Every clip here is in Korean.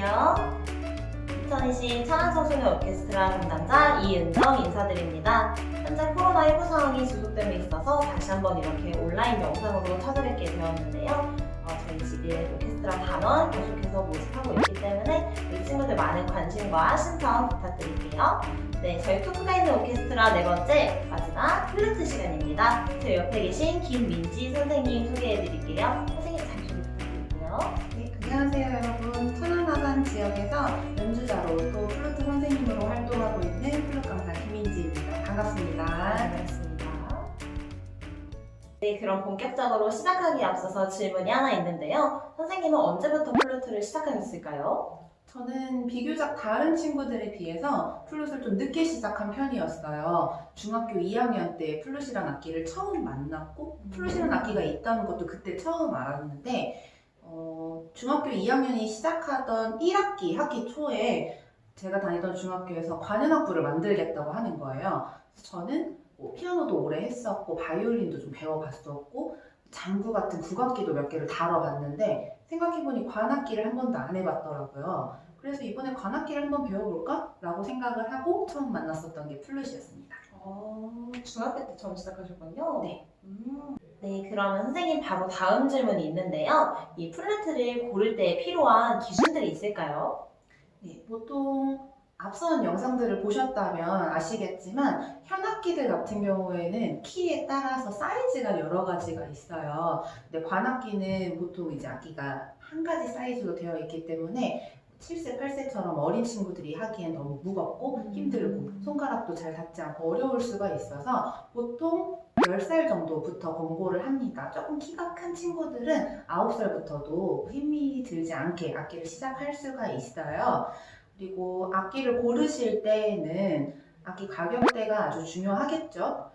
안녕하세요. 2020 천안청소년 오케스트라 담당자 이은정 인사드립니다. 현재 코로나19 상황이 지속되고 있어서 다시 한번 이렇게 온라인 영상으로 찾아뵙게 되었는데요. 저희 지금 오케스트라 단원 계속해서 모집하고 있기 때문에 우리 친구들 많은 관심과 신청 부탁드릴게요. 네, 저희 토크가 있는 오케스트라 네 번째 마지막 플루트 시간입니다. 제 옆에 계신 김민지 선생님 소개해드릴게요. 선생님 자기 소개 부탁드릴게요. 네, 안녕하세요 여러분. 천안하산 지역에서 연주자로 또 플루트 선생님으로 활동하고 있는 플루트 강사 김민지입니다. 반갑습니다. 반갑습니다. 네, 그럼 본격적으로 시작하기에 앞서서 질문이 하나 있는데요. 선생님은 언제부터 플루트를 시작하셨을까요? 저는 비교적 다른 친구들에 비해서 플룻을 좀 늦게 시작한 편이었어요. 중학교 2학년 때 플룻이란 악기를 처음 만났고 플룻이란 악기가 있다는 것도 그때 처음 알았는데 중학교 2학년이 시작하던 1학기, 학기 초에 제가 다니던 중학교에서 관현악부를 만들겠다고 하는 거예요. 그래서 저는 피아노도 오래 했었고 바이올린도 좀 배워봤었고 장구 같은 국악기도 몇 개를 다뤄봤는데 생각해보니 관악기를 한 번도 안 해봤더라고요. 그래서 이번에 관악기를 한번 배워볼까? 라고 생각을 하고 처음 만났었던 게 플룻이었습니다. 중학교 때 처음 시작하셨군요. 네. 네, 그러면 선생님 바로 다음 질문이 있는데요. 이 플루트를 고를 때 필요한 기준들이 있을까요? 네, 보통 앞선 영상들을 보셨다면 아시겠지만 현악기들 같은 경우에는 키에 따라서 사이즈가 여러 가지가 있어요. 근데 관악기는 보통 이제 악기가 한 가지 사이즈로 되어 있기 때문에 7세, 8세처럼 어린 친구들이 하기엔 너무 무겁고 힘들고 손가락도 잘 닿지 않고 어려울 수가 있어서 보통 10살 정도부터 권고를 합니다. 조금 키가 큰 친구들은 9살부터도 힘이 들지 않게 악기를 시작할 수가 있어요. 그리고 악기를 고르실 때에는 악기 가격대가 아주 중요하겠죠.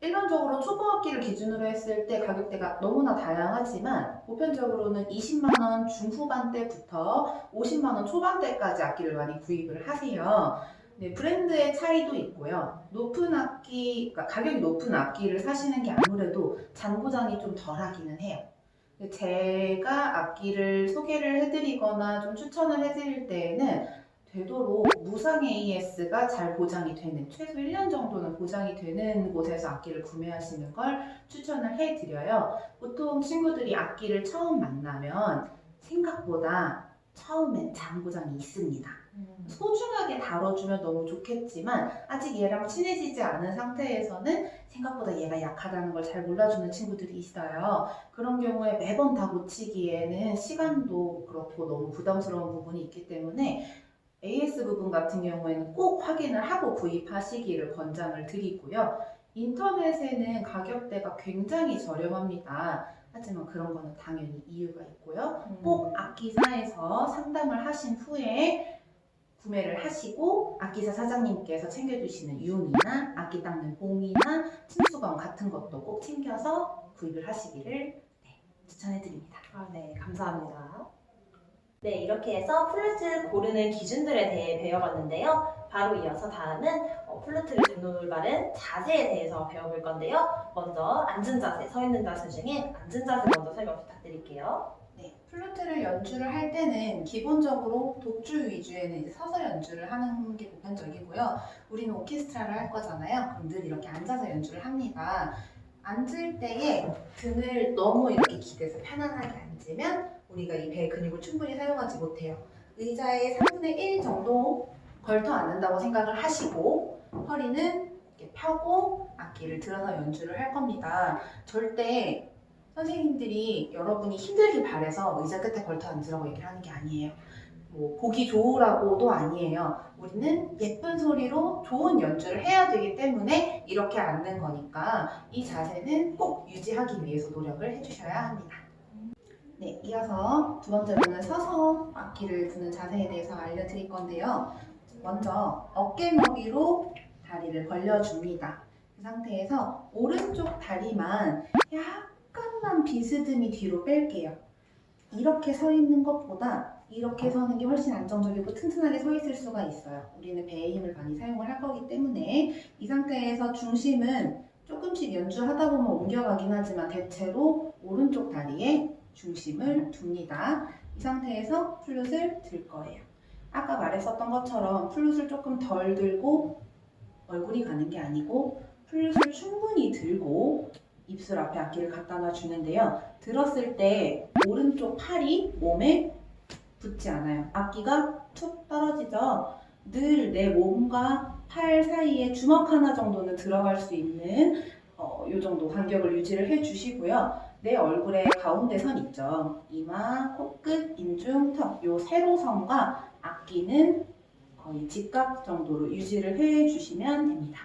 일반적으로 초보 악기를 기준으로 했을 때 가격대가 너무나 다양하지만 보편적으로는 20만 원 중후반대부터 50만 원 초반대까지 악기를 많이 구입을 하세요. 네, 브랜드의 차이도 있고요. 높은 악기, 그러니까 가격이 높은 악기를 사시는 게 아무래도 잔고장이 좀 덜하기는 해요. 제가 악기를 소개를 해드리거나 좀 추천을 해드릴 때에는 되도록 무상 AS가 잘 보장이 되는, 최소 1년 정도는 보장이 되는 곳에서 악기를 구매하시는 걸 추천을 해드려요. 보통 친구들이 악기를 처음 만나면 생각보다 처음엔 잔고장이 있습니다. 소중하게 다뤄주면 너무 좋겠지만 아직 얘랑 친해지지 않은 상태에서는 생각보다 얘가 약하다는 걸 잘 몰라주는 친구들이 있어요. 그런 경우에 매번 다 고치기에는 시간도 그렇고 너무 부담스러운 부분이 있기 때문에 AS 부분 같은 경우에는 꼭 확인을 하고 구입하시기를 권장을 드리고요. 인터넷에는 가격대가 굉장히 저렴합니다. 하지만 그런 거는 당연히 이유가 있고요. 꼭 악기사에서 상담을 하신 후에 구매를 하시고 악기사 사장님께서 챙겨주시는 윤이나 악기 닦는 봉이나 침수건 같은 것도 꼭 챙겨서 구입을 하시기를 추천해드립니다. 네, 감사합니다. 네, 이렇게 해서 플루트 고르는 기준들에 대해 배워봤는데요. 바로 이어서 다음은 플루트를 등록을 바른 자세에 대해서 배워볼 건데요. 먼저 앉은 자세, 서 있는 자세 중에 앉은 자세 먼저 설명 부탁드릴게요. 네, 플루트를 연주를 할 때는 기본적으로 독주 위주에는 이제 서서 연주를 하는 게 보편적이고요. 우리는 오케스트라를 할 거잖아요. 그럼 늘 이렇게 앉아서 연주를 합니다. 앉을 때에 등을 너무 이렇게 기대서 편안하게 앉으면 우리가 이 배 근육을 충분히 사용하지 못해요. 의자의 3분의 1 정도 걸터 앉는다고 생각을 하시고 허리는 이렇게 펴고 악기를 들어서 연주를 할 겁니다. 절대 선생님들이 여러분이 힘들길 바래서 의자 끝에 걸터 앉으라고 얘기를 하는 게 아니에요. 뭐 보기 좋으라고도 아니에요. 우리는 예쁜 소리로 좋은 연주를 해야 되기 때문에 이렇게 앉는 거니까 이 자세는 꼭 유지하기 위해서 노력을 해주셔야 합니다. 네, 이어서 두 번째로는 서서 악기를 두는 자세에 대해서 알려드릴 건데요. 먼저 어깨 너비로 다리를 벌려줍니다. 그 상태에서 오른쪽 다리만 약간만 비스듬히 뒤로 뺄게요. 이렇게 서 있는 것보다 이렇게 서는 게 훨씬 안정적이고 튼튼하게 서 있을 수가 있어요. 우리는 배에 힘을 많이 사용을 할 거기 때문에 이 상태에서 중심은 조금씩 연주하다 보면 옮겨가긴 하지만 대체로 오른쪽 다리에 중심을 둡니다. 이 상태에서 플룻을 들 거예요. 아까 말했었던 것처럼 플룻을 조금 덜 들고 얼굴이 가는 게 아니고 플룻을 충분히 들고 입술 앞에 악기를 갖다 놔 주는데요. 들었을 때 오른쪽 팔이 몸에 붙지 않아요. 악기가 툭 떨어지죠. 늘 내 몸과 팔 사이에 주먹 하나 정도는 들어갈 수 있는 이 정도 간격을 유지를 해주시고요. 내 얼굴의 가운데 선 있죠. 이마, 코끝, 인중, 턱 요 세로선과 악기는 거의 직각 정도로 유지를 해주시면 됩니다.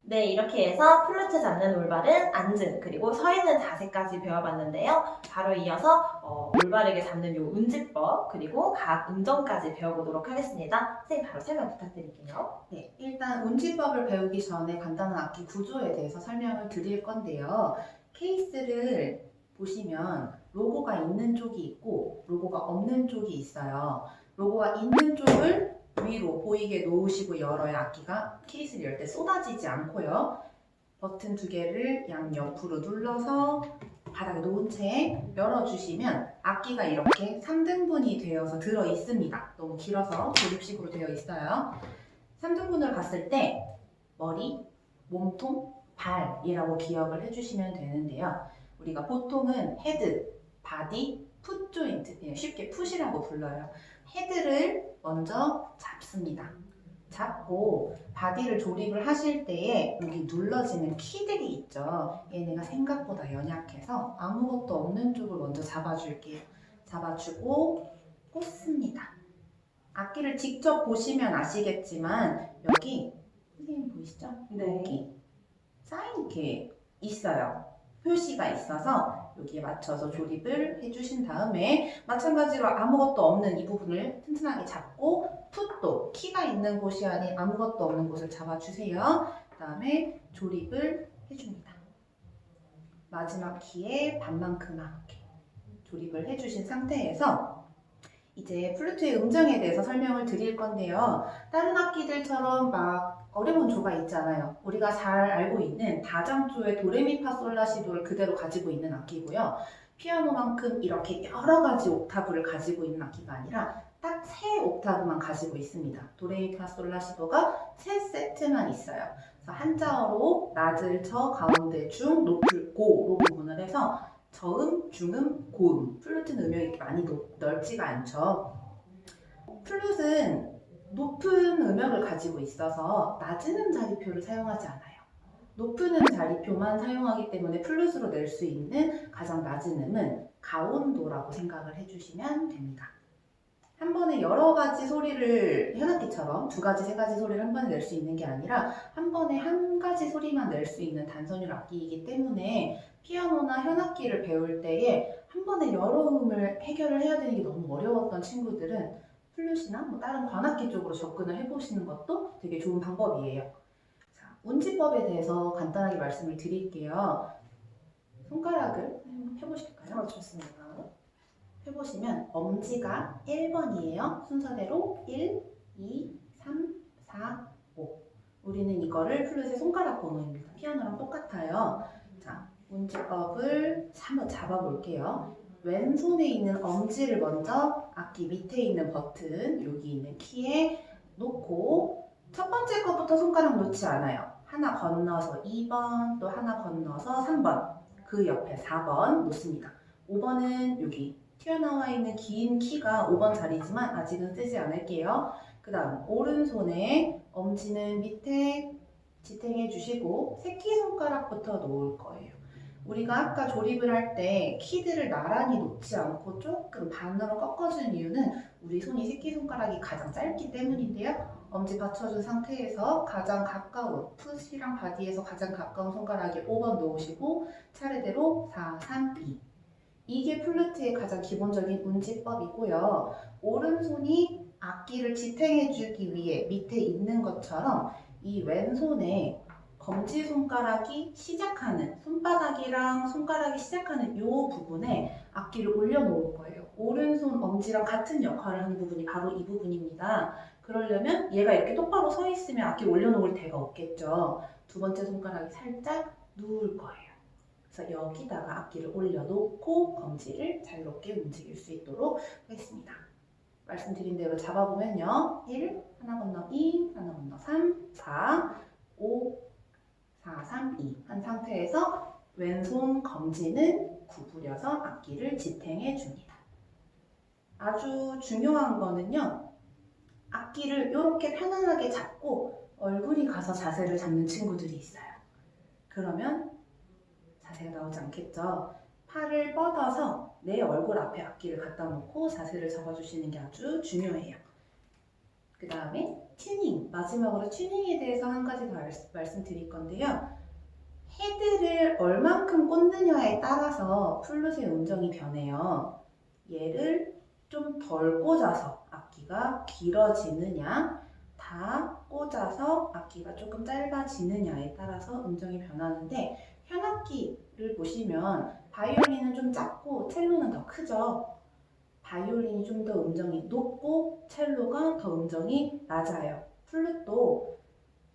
네, 이렇게 해서 플루트 잡는 올바른 앉은 그리고 서 있는 자세까지 배워봤는데요. 바로 이어서 올바르게 잡는 요 운지법 그리고 각 음정까지 배워보도록 하겠습니다. 선생님 바로 설명 부탁드릴게요. 네, 일단 운지법을 배우기 전에 간단한 악기 구조에 대해서 설명을 드릴 건데요. 케이스를 보시면 로고가 있는 쪽이 있고 로고가 없는 쪽이 있어요. 로고가 있는 쪽을 위로 보이게 놓으시고 열어야 악기가 케이스를 열 때 쏟아지지 않고요. 버튼 두 개를 양옆으로 눌러서 바닥에 놓은 채 열어주시면 악기가 이렇게 3등분이 되어서 들어 있습니다. 너무 길어서 조립식으로 되어 있어요. 3등분을 봤을 때 머리, 몸통, 발이라고 기억을 해주시면 되는데요. 우리가 보통은 헤드, 바디, 풋 조인트, 쉽게 풋이라고 불러요. 헤드를 먼저 잡습니다. 잡고 바디를 조립을 하실 때에 여기 눌러지는 키들이 있죠. 얘네가 생각보다 연약해서 아무것도 없는 쪽을 먼저 잡아줄게요. 잡아주고 꽂습니다. 악기를 직접 보시면 아시겠지만 여기 선생님 보이시죠? 네. 여기 쌓인 게 있어요. 표시가 있어서 여기에 맞춰서 조립을 해주신 다음에 마찬가지로 아무것도 없는 이 부분을 튼튼하게 잡고 풋도 키가 있는 곳이 아닌 아무것도 없는 곳을 잡아주세요. 그 다음에 조립을 해줍니다. 마지막 키에 반만큼만 조립을 해주신 상태에서 이제 플루트의 음정에 대해서 설명을 드릴 건데요. 다른 악기들처럼 막 어려운 조가 있잖아요. 우리가 잘 알고 있는 다장조의 도레미파솔라시도를 그대로 가지고 있는 악기고요. 피아노만큼 이렇게 여러 가지 옥타브를 가지고 있는 악기가 아니라 딱 3옥타브만 가지고 있습니다. 도레미파솔라시도가 3세트만 있어요. 그래서 한자어로 낮을 저, 가운데 중, 높을 고로 구분을 해서 저음, 중음, 고음. 플루트는 음역이 많이 넓지가 않죠. 플룻은 높은 음역을 가지고 있어서 낮은 음자리표를 사용하지 않아요. 높은 음자리표만 사용하기 때문에 플룻으로 낼 수 있는 가장 낮은 음은 가온도라고 생각을 해주시면 됩니다. 한 번에 여러 가지 소리를 현악기처럼 2가지, 3가지 소리를 한 번에 낼 수 있는 게 아니라 한 번에 한 가지 소리만 낼 수 있는 단선율 악기이기 때문에 피아노나 현악기를 배울 때에 한 번에 여러 음을 해결을 해야 되는 게 너무 어려웠던 친구들은 플룻이나 다른 관악기 쪽으로 접근을 해보시는 것도 되게 좋은 방법이에요. 자, 운지법에 대해서 간단하게 말씀을 드릴게요. 손가락을 해보실까요? 좋습니다. 해보시면 엄지가 1번이에요. 순서대로 1, 2, 3, 4, 5. 우리는 이거를 플룻의 손가락 번호입니다. 피아노랑 똑같아요. 자, 운지법을 한번 잡아볼게요. 왼손에 있는 엄지를 먼저 악기 밑에 있는 버튼, 여기 있는 키에 놓고 첫 번째 것부터 손가락 놓지 않아요. 하나 건너서 2번, 또 하나 건너서 3번, 그 옆에 4번 놓습니다. 5번은 여기 튀어나와 있는 긴 키가 5번 자리지만 아직은 쓰지 않을게요. 그 다음 오른손에 엄지는 밑에 지탱해 주시고 새끼손가락부터 놓을 거예요. 우리가 아까 조립을 할 때 키들을 나란히 놓지 않고 조금 반으로 꺾어준 이유는 우리 손이 새끼손가락이 가장 짧기 때문인데요. 엄지 받쳐준 상태에서 가장 가까운 풋이랑 바디에서 가장 가까운 손가락에 5번 놓으시고 차례대로 4, 3, 2. 이게 플루트의 가장 기본적인 운지법이고요. 오른손이 악기를 지탱해주기 위해 밑에 있는 것처럼 이 왼손에 검지손가락이 시작하는 손바닥이랑 손가락이 시작하는 이 부분에 악기를 올려놓을 거예요. 오른손 엄지랑 같은 역할을 하는 부분이 바로 이 부분입니다. 그러려면 얘가 이렇게 똑바로 서 있으면 악기 올려놓을 데가 없겠죠. 두 번째 손가락이 살짝 누울 거예요. 그래서 여기다가 악기를 올려놓고 검지를 자유롭게 움직일 수 있도록 하겠습니다. 말씀드린 대로 잡아보면요. 1, 하나 건너 2, 하나 건너 3, 4, 5, 4, 3, 2 한 상태에서 왼손 검지는 구부려서 악기를 지탱해 줍니다. 아주 중요한 거는요. 악기를 이렇게 편안하게 잡고 얼굴이 가서 자세를 잡는 친구들이 있어요. 그러면 자세가 나오지 않겠죠? 팔을 뻗어서 내 얼굴 앞에 악기를 갖다 놓고 자세를 잡아주시는 게 아주 중요해요. 그 다음에 튜닝, 마지막으로 튜닝에 대해서 한 가지 더 말씀드릴 건데요. 헤드를 얼만큼 꽂느냐에 따라서 플룻의 음정이 변해요. 얘를 좀 덜 꽂아서 악기가 길어지느냐, 다 꽂아서 악기가 조금 짧아지느냐에 따라서 음정이 변하는데 현악기를 보시면 바이올린은 좀 작고 첼로는 더 크죠. 바이올린이 좀 더 음정이 높고 첼로가 더 음정이 낮아요. 플룻도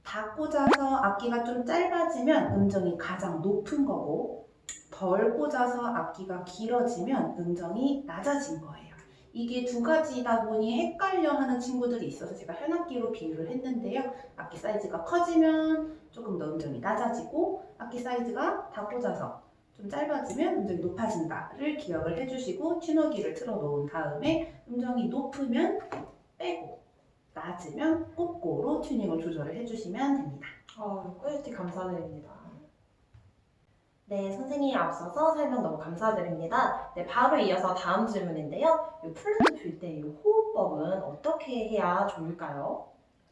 다 꽂아서 악기가 좀 짧아지면 음정이 가장 높은 거고 덜 꽂아서 악기가 길어지면 음정이 낮아진 거예요. 이게 두 가지다 보니 헷갈려 하는 친구들이 있어서 제가 현악기로 비유를 했는데요. 악기 사이즈가 커지면 조금 더 음정이 낮아지고 악기 사이즈가 다 꽂아서 좀 짧아지면 음정이 높아진다를 기억을 해주시고 튜너기를 틀어 놓은 다음에 음정이 높으면 빼고 낮으면 꽂고로 튜닝을 조절을 해주시면 됩니다. 꿀팁 감사드립니다. 네, 선생님이 앞서서 설명 너무 감사드립니다. 네, 바로 이어서 다음 질문인데요. 이 플루트 불 때 이 호흡법은 어떻게 해야 좋을까요?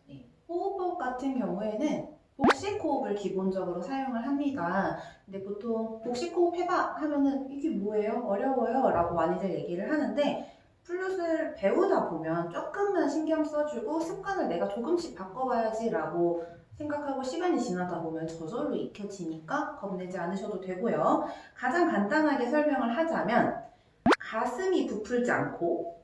네, 호흡법 같은 경우에는 복식 호흡을 기본적으로 사용을 합니다. 근데 보통 복식 호흡 해봐 하면은 이게 뭐예요? 어려워요? 라고 많이들 얘기를 하는데 플룻을 배우다 보면 조금만 신경 써주고 습관을 내가 조금씩 바꿔봐야지 라고 생각하고 시간이 지나다 보면 저절로 익혀지니까 겁내지 않으셔도 되고요. 가장 간단하게 설명을 하자면 가슴이 부풀지 않고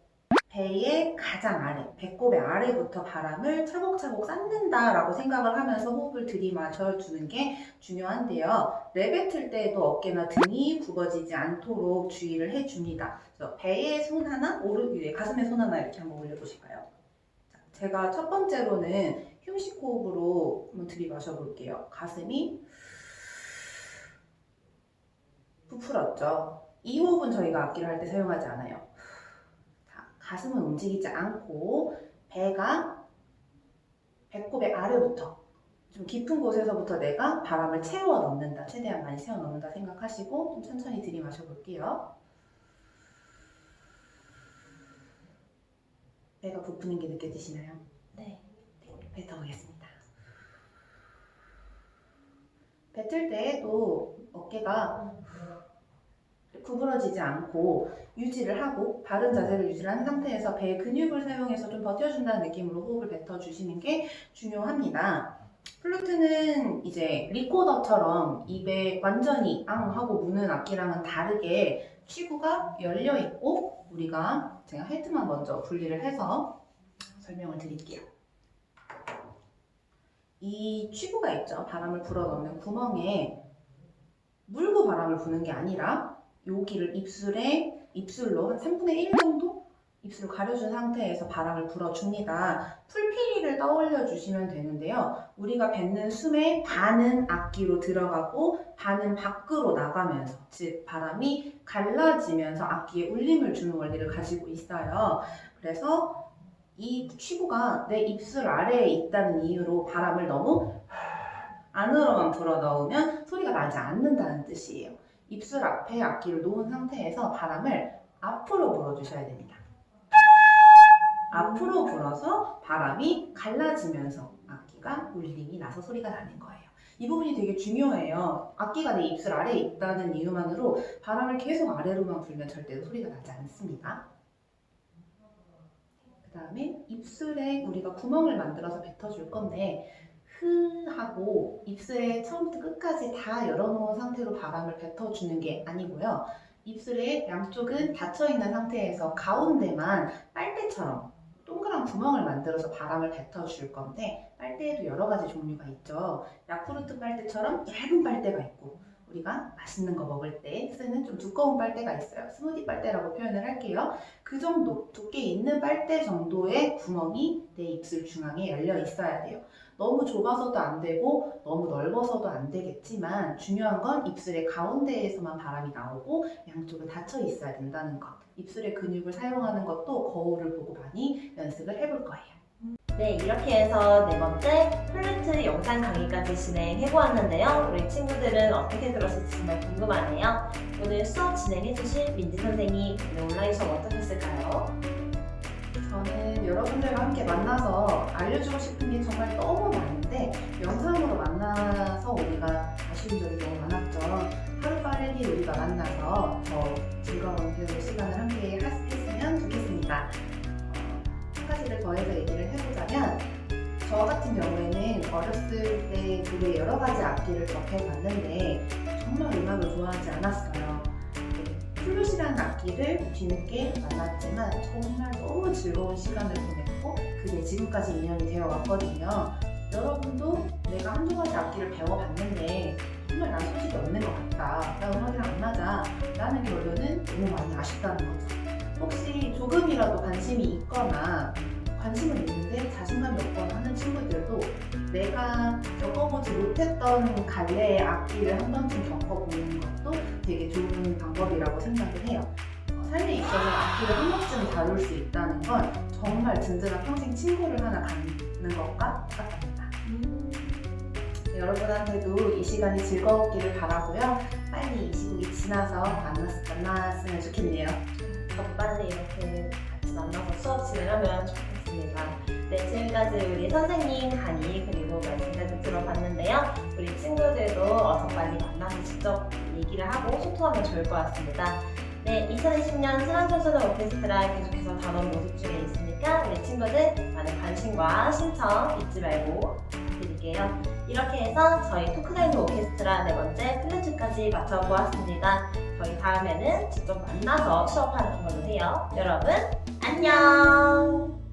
배의 가장 아래, 배꼽의 아래부터 바람을 차곡차곡 쌓는다라고 생각을 하면서 호흡을 들이마셔주는 게 중요한데요. 내뱉을 때에도 어깨나 등이 굽어지지 않도록 주의를 해줍니다. 그래서 배에 손 하나, 오른 위에 가슴에 손 하나 이렇게 한번 올려보실까요? 자, 제가 첫 번째로는 흉식 호흡으로 한번 들이마셔볼게요. 가슴이 부풀었죠. 이 호흡은 저희가 악기를 할 때 사용하지 않아요. 가슴은 움직이지 않고 배가 배꼽의 아래부터 좀 깊은 곳에서부터 내가 바람을 채워 넣는다. 최대한 많이 채워 넣는다 생각하시고 좀 천천히 들이마셔 볼게요. 배가 부푸는 게 느껴지시나요? 네. 뱉어보겠습니다. 뱉을 때에도 어깨가 구부러지지 않고 유지를 하고 바른 자세를 유지한 상태에서 배의 근육을 사용해서 좀 버텨준다는 느낌으로 호흡을 뱉어주시는 게 중요합니다. 플루트는 이제 리코더처럼 입에 완전히 앙 하고 무는 악기랑은 다르게 취구가 열려있고 제가 헤드만 먼저 분리를 해서 설명을 드릴게요. 이 취구가 있죠. 바람을 불어넣는 구멍에 물고 바람을 부는 게 아니라 여기를 입술로 한 3분의 1 정도 입술을 가려준 상태에서 바람을 불어줍니다. 풀피리를 떠올려 주시면 되는데요. 우리가 뱉는 숨의 반은 악기로 들어가고 반은 밖으로 나가면서 즉 바람이 갈라지면서 악기에 울림을 주는 원리를 가지고 있어요. 그래서 이 취구가 내 입술 아래에 있다는 이유로 바람을 너무 안으로만 불어넣으면 소리가 나지 않는다는 뜻이에요. 입술 앞에 악기를 놓은 상태에서 바람을 앞으로 불어주셔야 됩니다. 앞으로 불어서 바람이 갈라지면서 악기가 울림이 나서 소리가 나는 거예요. 이 부분이 되게 중요해요. 악기가 내 입술 아래에 있다는 이유만으로 바람을 계속 아래로만 불면 절대로 소리가 나지 않습니다. 그 다음에 입술에 우리가 구멍을 만들어서 뱉어줄 건데 하고 입술에 처음부터 끝까지 다 열어놓은 상태로 바람을 뱉어주는 게 아니고요. 입술의 양쪽은 닫혀있는 상태에서 가운데만 빨대처럼 동그란 구멍을 만들어서 바람을 뱉어줄 건데 빨대에도 여러 가지 종류가 있죠. 야쿠르트 빨대처럼 얇은 빨대가 있고 우리가 맛있는 거 먹을 때 쓰는 좀 두꺼운 빨대가 있어요. 스무디 빨대라고 표현을 할게요. 그 정도 두께 있는 빨대 정도의 구멍이 내 입술 중앙에 열려 있어야 돼요. 너무 좁아서도 안 되고 너무 넓어서도 안 되겠지만 중요한 건 입술의 가운데에서만 바람이 나오고 양쪽에 닫혀 있어야 된다는 것. 입술의 근육을 사용하는 것도 거울을 보고 많이 연습을 해볼 거예요. 네, 이렇게 해서 네 번째 플루트 영상 강의까지 진행해보았는데요. 우리 친구들은 어떻게 들었을지 정말 궁금하네요. 오늘 수업 진행해주신 민지 선생님, 오늘 온라인 수업 어떠셨을까요? 저는 여러분들과 함께 만나서 알려주고 싶은 게 정말 너무 많은데 영상으로 만나서 우리가 아쉬운 점이 너무 많았죠. 하루빨리 우리가 만나서 더 즐거운 배우는 시간을 함께 했으면 좋겠습니다. 한 가지를 더해서 얘기를 해보자면 저 같은 경우에는 어렸을 때 되게 여러 가지 악기를 접해봤는데 정말 음악을 좋아하지 않았어요. 플룻이라는 악기를 뒤늦게 만났지만 정말 너무 즐거운 시간을 보냈고 그게 지금까지 인연이 되어 왔거든요. 여러분도 내가 한두 가지 악기를 배워봤는데 정말 난 소질이 없는 것 같다. 나 음악이랑 안 맞아. 라는 결론은 너무 많이 아쉽다는 거죠. 혹시 조금이라도 관심이 있거나 관심은 있는데 자신감이 없거나 하는 친구들도 내가 겪어보지 못했던 갈래의 악기를 한 번쯤 겪어보는 것도 되게 좋은 방법이라고 생각을 해요. 삶에 있어서 악기를 한 번쯤 다룰 수 있다는 건 정말 든든한 평생 친구를 하나 갖는 것과 똑같답니다. 여러분한테도 이 시간이 즐거웠기를 바라고요. 빨리 이 시국이 지나서 만났으면 좋겠네요. 더 빨리 이렇게 같이 만나서 수업 진행하면 좋겠습니다. 네, 지금까지 우리 선생님 강의 그리고 말씀까지 들어봤는데요. 우리 친구들도 어서 빨리 만나서 직접 얘기를 하고 소통하면 좋을 것 같습니다. 네, 2020년 슬람청소년 오케스트라 계속해서 다뤄온 모습 중에 있으니까 우리 친구들 많은 관심과 신청 잊지 말고 부탁드릴게요. 이렇게 해서 저희 토크다이브 오케스트라 네 번째 플루트까지 마쳐보았습니다. 저희 다음에는 직접 만나서 수업하는 걸로 해요. 여러분, 안녕!